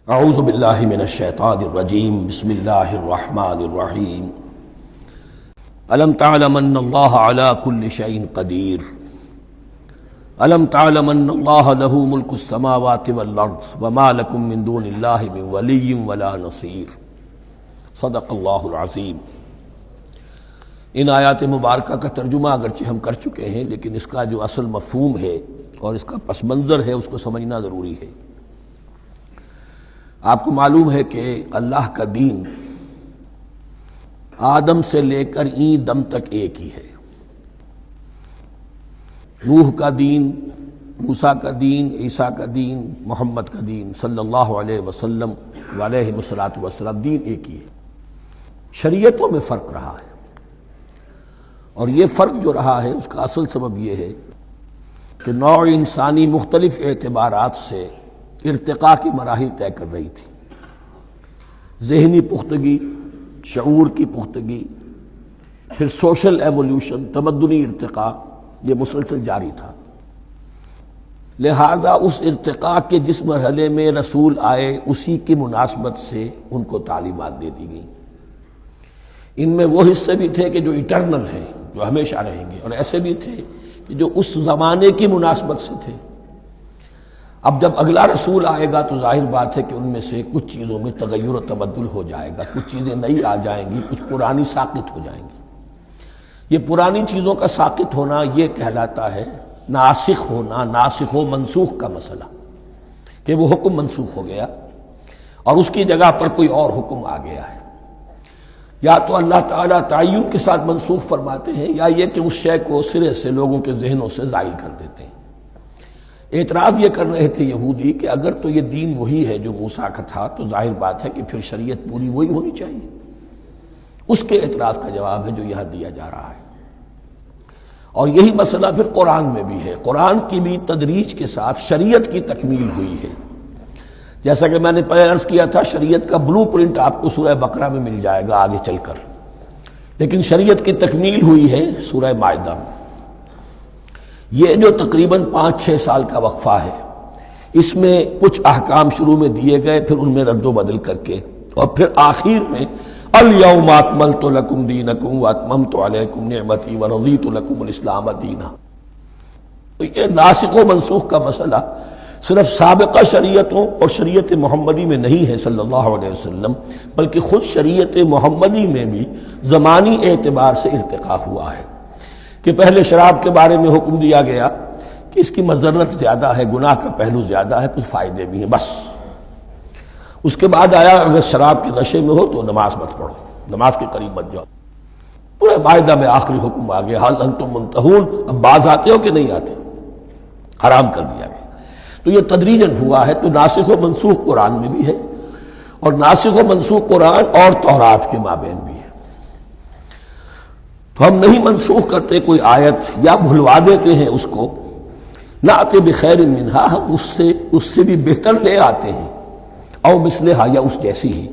اعوذ باللہ من الشیطان الرجیم بسم اللہ الرحمن الرحیم الم تعلم ان اللہ علی کل شیء قدیر الم تعلم ان اللہ له ملک السماوات والارض وما لکم من دون اللہ من ولی ولا نصیر صدق اللہ العظیم۔ ان آیات مبارکہ کا ترجمہ اگرچہ ہم کر چکے ہیں، لیکن اس کا جو اصل مفہوم ہے اور اس کا پس منظر ہے اس کو سمجھنا ضروری ہے۔ آپ کو معلوم ہے کہ اللہ کا دین آدم سے لے کر این دم تک ایک ہی ہے۔ نوح کا دین، موسیٰ کا دین، عیسیٰ کا دین، محمد کا دین صلی اللہ علیہ وسلم علیہ الصلوۃ دین ایک ہی ہے۔ شریعتوں میں فرق رہا ہے، اور یہ فرق جو رہا ہے اس کا اصل سبب یہ ہے کہ نوع انسانی مختلف اعتبارات سے ارتقاء کی مراحل طے کر رہی تھی۔ ذہنی پختگی، شعور کی پختگی، پھر سوشل ایولیوشن، تمدنی ارتقاء، یہ مسلسل جاری تھا۔ لہذا اس ارتقاء کے جس مرحلے میں رسول آئے اسی کی مناسبت سے ان کو تعلیمات دے دی گئیں۔ ان میں وہ حصے بھی تھے کہ جو ایٹرنل ہیں، جو ہمیشہ رہیں گے، اور ایسے بھی تھے کہ جو اس زمانے کی مناسبت سے تھے۔ اب جب اگلا رسول آئے گا تو ظاہر بات ہے کہ ان میں سے کچھ چیزوں میں تغیر و تبدل ہو جائے گا، کچھ چیزیں نئی آ جائیں گی، کچھ پرانی ساقط ہو جائیں گی۔ یہ پرانی چیزوں کا ساقط ہونا یہ کہلاتا ہے ناسخ ہونا، ناسخ و منسوخ کا مسئلہ، کہ وہ حکم منسوخ ہو گیا اور اس کی جگہ پر کوئی اور حکم آ گیا ہے۔ یا تو اللہ تعالیٰ تعین کے ساتھ منسوخ فرماتے ہیں، یا یہ کہ اس شے کو سرے سے لوگوں کے ذہنوں سے زائل کر دیتے ہیں۔ اعتراض یہ کر رہے تھے یہودی کہ اگر تو یہ دین وہی ہے جو موسیٰ کا تھا تو ظاہر بات ہے کہ پھر شریعت پوری وہی ہونی چاہیے۔ اس کے اعتراض کا جواب ہے جو یہاں دیا جا رہا ہے، اور یہی مسئلہ پھر قرآن میں بھی ہے۔ قرآن کی بھی تدریج کے ساتھ شریعت کی تکمیل ہوئی ہے۔ جیسا کہ میں نے پہلے عرض کیا تھا، شریعت کا بلو پرنٹ آپ کو سورہ بقرہ میں مل جائے گا آگے چل کر، لیکن شریعت کی تکمیل ہوئی ہے سورہ مائدہ میں۔ یہ جو تقریباً 5-6 سال کا وقفہ ہے، اس میں کچھ احکام شروع میں دیے گئے، پھر ان میں رد و بدل کر کے، اور پھر آخر میں الیوم اکملت لکم دینکم واتممت علیکم نعمتی ورضیت لکم الاسلام دینا۔ تو یہ ناسخ و منسوخ کا مسئلہ صرف سابقہ شریعتوں اور شریعت محمدی میں نہیں ہے صلی اللہ علیہ وسلم، بلکہ خود شریعت محمدی میں بھی زمانی اعتبار سے ارتقاء ہوا ہے کہ پہلے شراب کے بارے میں حکم دیا گیا کہ اس کی مضرت زیادہ ہے، گناہ کا پہلو زیادہ ہے، کچھ فائدے بھی ہیں، بس۔ اس کے بعد آیا اگر شراب کے نشے میں ہو تو نماز مت پڑھو، نماز کے قریب مت جاؤ۔ پورے معاہدہ میں آخری حکم آ گیا، حل انتم منتہون، اب باز آتے ہو کہ نہیں آتے، حرام کر دیا گیا۔ تو یہ تدریجاً ہوا ہے۔ تو ناسخ و منسوخ قرآن میں بھی ہے، اور ناسخ و منسوخ قرآن اور تورات کے مابین بھی ہے۔ تو ہم نہیں منسوخ کرتے کوئی آیت یا بھلوا دیتے ہیں اس کو، نأتی بخیر منہا، ہم اس سے بھی بہتر لے آتے ہیں، او مثلہا، یا اس جیسی ہی۔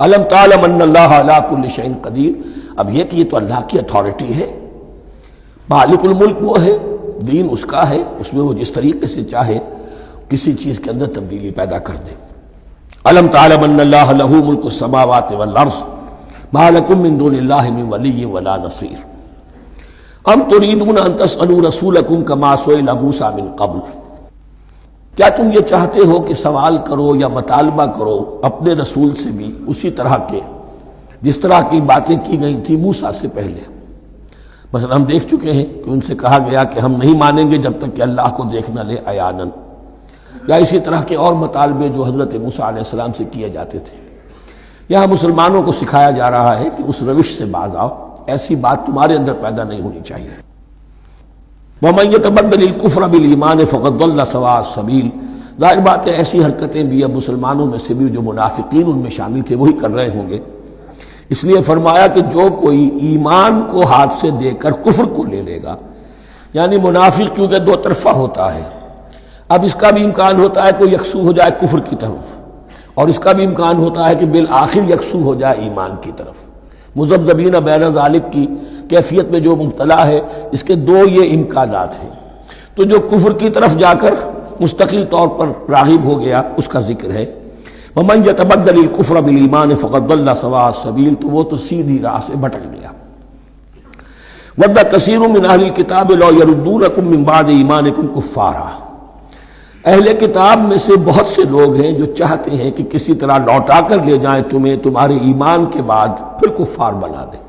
الم تعلم ان اللہ علی کل شیء قدیر، اب یہ کہ یہ تو اللہ کی اتھارٹی ہے، مالک الملک وہ ہے، دین اس کا ہے، اس میں وہ جس طریقے سے چاہے کسی چیز کے اندر تبدیلی پیدا کر دے۔ الم تعلم ان اللہ لہ ملک السماوات والارض ما لکم من دون اللہ من ولی ولا نصیر ام تریدون ان تسألوا رسولکم کما سئل موسیٰ من قبل، کیا تم یہ چاہتے ہو کہ سوال کرو یا مطالبہ کرو اپنے رسول سے بھی اسی طرح کے جس طرح کی باتیں کی گئی تھی موسیٰ سے پہلے؟ مثلا ہم دیکھ چکے ہیں کہ ان سے کہا گیا کہ ہم نہیں مانیں گے جب تک کہ اللہ کو دیکھ نہ لے عیاناً، یا اسی طرح کے اور مطالبے جو حضرت موسیٰ علیہ السلام سے کیے جاتے تھے۔ یہاں مسلمانوں کو سکھایا جا رہا ہے کہ اس روش سے باز آؤ، ایسی بات تمہارے اندر پیدا نہیں ہونی چاہیے۔ وَمَن يَتَبَدَّلِ الْكُفْرَ بِالْإِيمَانِ فَقَدْ ضَلَّ سَوَاءَ السَّبِيلِ، ظاہر بات ہے ایسی حرکتیں بھی اب مسلمانوں میں سے بھی جو منافقین ان میں شامل تھے وہی کر رہے ہوں گے۔ اس لیے فرمایا کہ جو کوئی ایمان کو ہاتھ سے دے کر کفر کو لے لے گا، یعنی منافق کیونکہ دو طرفہ ہوتا ہے، اب اس کا بھی امکان ہوتا ہے کہ یکسو ہو جائے کفر کی طرف، اور اس کا بھی امکان ہوتا ہے کہ بالآخر یکسو ہو جائے ایمان کی طرف۔ مذبذبین بین ذالک کی کیفیت میں جو مبتلا ہے، اس کے دو یہ امکانات ہیں۔ تو جو کفر کی طرف جا کر مستقل طور پر راغب ہو گیا اس کا ذکر ہے، ومن يتبدل الكفر بالایمان فقد ضل سواء السبیل، تو وہ تو سیدھی راہ سے بھٹک گیا۔ ود کثیر من اہل الکتاب لو یردونکم من بعد ایمانکم کفارا، اہل کتاب میں سے بہت سے لوگ ہیں جو چاہتے ہیں کہ کسی طرح لوٹا کر لے جائیں تمہیں تمہارے ایمان کے بعد، پھر کفار بنا دیں۔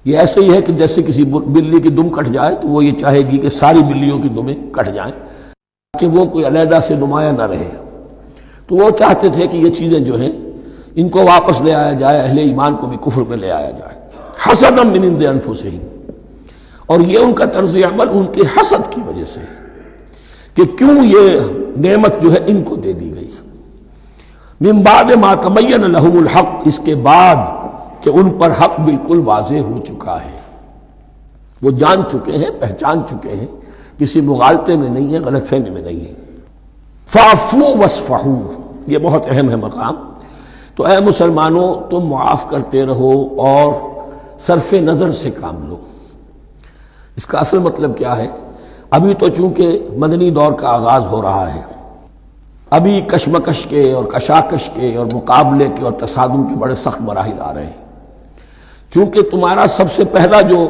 یہ ایسے ہی ہے کہ جیسے کسی بلی کی دم کٹ جائے تو وہ یہ چاہے گی کہ ساری بلیوں کی دمیں کٹ جائیں کہ وہ کوئی علیحدہ سے نمایاں نہ رہے۔ تو وہ چاہتے تھے کہ یہ چیزیں جو ہیں ان کو واپس لے آیا جائے، اہل ایمان کو بھی کفر میں لے آیا جائے، حسدا من عند انفسہم، اور یہ ان کا طرز عمل ان کے حسد کی وجہ سے کہ کیوں یہ نعمت جو ہے ان کو دے دی گئی۔ من بعد ما تبین لہم الحق، اس کے بعد کہ ان پر حق بالکل واضح ہو چکا ہے، وہ جان چکے ہیں، پہچان چکے ہیں، کسی مغالطے میں نہیں ہے، غلط فہمی میں نہیں ہے۔ فاعفوا واصفحوا، یہ بہت اہم ہے مقام۔ تو اے مسلمانوں تم معاف کرتے رہو اور صرف نظر سے کام لو۔ اس کا اصل مطلب کیا ہے؟ ابھی تو چونکہ مدنی دور کا آغاز ہو رہا ہے، ابھی کشمکش کے اور کشاکش کے اور مقابلے کے اور تصادم کے بڑے سخت مراحل آ رہے ہیں۔ چونکہ تمہارا سب سے پہلا جو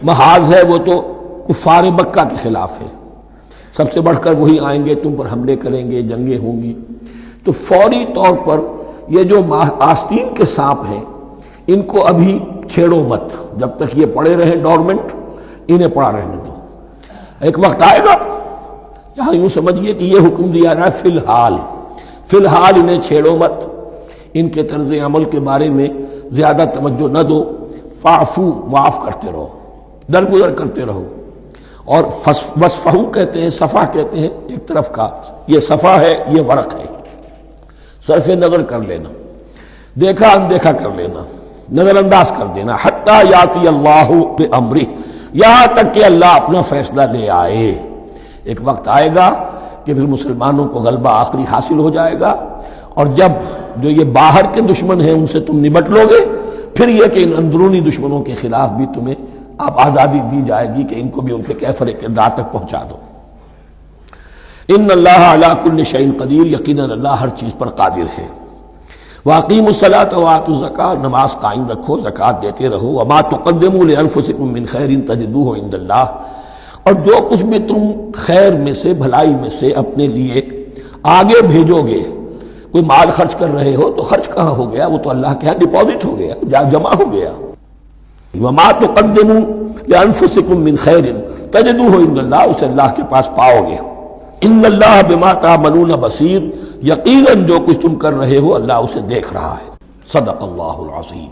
محاذ ہے وہ تو کفار مکہ کے خلاف ہے، سب سے بڑھ کر وہی آئیں گے، تم پر حملے کریں گے، جنگیں ہوں گی، تو فوری طور پر یہ جو آستین کے سانپ ہیں ان کو ابھی چھیڑو مت، جب تک یہ پڑے رہیں ڈورمنٹ، انہیں پڑا رہنے دو۔ ایک وقت آئے گا، یہاں یوں سمجھیے کہ یہ حکم دیا رہا ہے فی الحال انہیں چھیڑو مت، ان کے طرز عمل کے بارے میں زیادہ توجہ نہ دو، فاعفو، معاف کرتے رہو، درگزر کرتے رہو۔ اور وصفحو کہتے ہیں، صفح کہتے ہیں ایک طرف کا، یہ صفح ہے، یہ ورق ہے، صرف نظر کر لینا، دیکھا اندیکھا کر لینا، نظر انداز کر دینا، حتی یاتی اللہ بامرہ، یہاں تک کہ اللہ اپنا فیصلہ لے آئے۔ ایک وقت آئے گا کہ پھر مسلمانوں کو غلبہ آخری حاصل ہو جائے گا، اور جب جو یہ باہر کے دشمن ہیں ان سے تم نمٹ لو گے، پھر یہ کہ ان اندرونی دشمنوں کے خلاف بھی تمہیں اب آزادی دی جائے گی کہ ان کو بھی ان کے کیفر کردار تک پہنچا دو۔ ان اللہ علی کل شیء قدیر، یقیناً اللہ ہر چیز پر قادر ہے۔ واقیموا الصلاۃ وآتوا الزکاۃ، نماز قائم رکھو، زکوٰۃ دیتے رہو۔ وما تقدموا لانفسکم من خیر تجدوہ عند اللہ، اور جو کچھ بھی تم خیر میں سے، بھلائی میں سے اپنے لیے آگے بھیجو گے، کوئی مال خرچ کر رہے ہو تو خرچ کہاں ہو گیا؟ وہ تو اللہ کے ہاں ڈپازٹ ہو گیا، جمع ہو گیا۔ وما تقدموا لانفسکم من خیر تجدوہ عند اللہ، اسے اللہ کے پاس پاؤ گے۔ ان اللہ بما تعملون بصیر، یقیناً جو کچھ تم کر رہے ہو اللہ اسے دیکھ رہا ہے۔ صدق اللہ العظیم۔